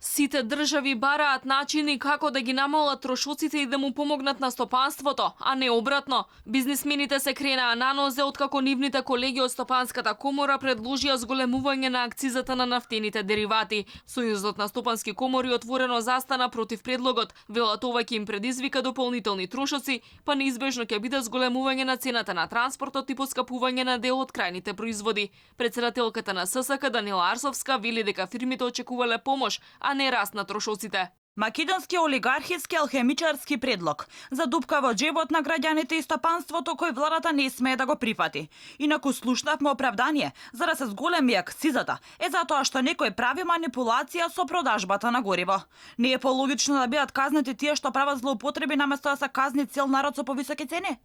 Сите држави бараат начини како да ги намалат трошоците и да му помогнат на стопанството, а не обратно. Бизнисмените се кренаа на нозе откако нивните колеги од Стопанската комора предложија зголемување на акцизата на нафтените деривати. Сојузот на стопански комори отворено застана против предлогот, велат ова ќе им предизвика дополнителни трошоци, па неизбежно ќе биде зголемување на цената на транспортот и поскапување на дел од крајните производи. Председателката на ССК Данила Арсовска вели дека фирмите очекувале помош, а не раст на трошоците. Македонски олигархиски алхемичарски предлог за дупка во џебот на граѓаните и стопанството кој владата не смее да го прифати. Инаку слушнавме оправдание за да се зголеми акцизата е затоа што некој прави манипулација со продажбата на гориво. Не е пологично да бидат казнети тие што прават злоупотреби наместо да се казни цел народ со повисоки цени?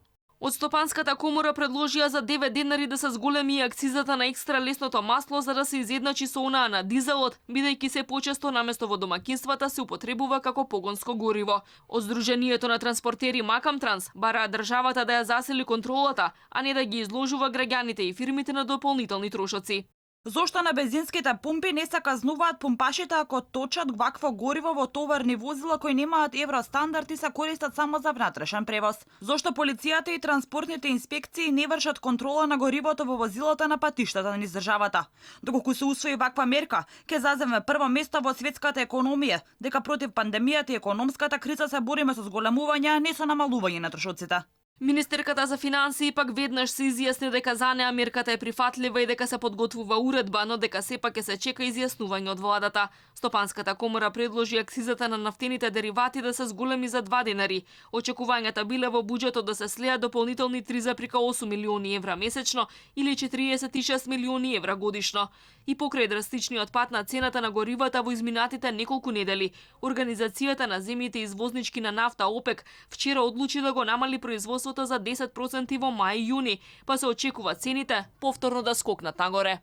Од Стопанската комора предложија за 9 денари да се зголеми акцизата на екстра лесното масло за да се изедначи со онаа на дизелот, бидејќи се почесто наместо во домакинствата се употребува како погонско гориво. Од Сдруженијето на транспортери Макамтранс бараа државата да ја засили контролата, а не да ги изложува граѓаните и фирмите на дополнителни трошоци. Зошто на бензинските пумпи не се казнуваат пумпашите ако точат вакво гориво во товарни возила кои немаат евростандард и се користат само за внатрешен превоз? Зошто полицијата и транспортните инспекции не вршат контрола на горивото во возилата на патиштата низ државата? Доколку се усвои ваква мерка, ќе заземе прво место во светската економија, дека против пандемијата и економската криза се бориме со зголемување, а не со намалување на трошоците. Министерката за финансии пак веднаш се изјасни дека за неа мерката е прифатлива и дека се подготвува уредба, но дека сепак ќе се чека изјаснување од владата. Стопанската комора предложи акцизата на нафтените деривати да се зголеми за 2 денари. Очекувањата биле во буџетот да се слеат дополнителни 3,8 милиони евра месечно или 46 милиони евра годишно. И покрај драстичниот пат на цената на горивата во изминатите неколку недели, Организацијата на земјите извознички на нафта ОПЕК вчера одлучи да го намали производството за 10% во мај и јуни, па се очекува цените повторно да скокнат нагоре.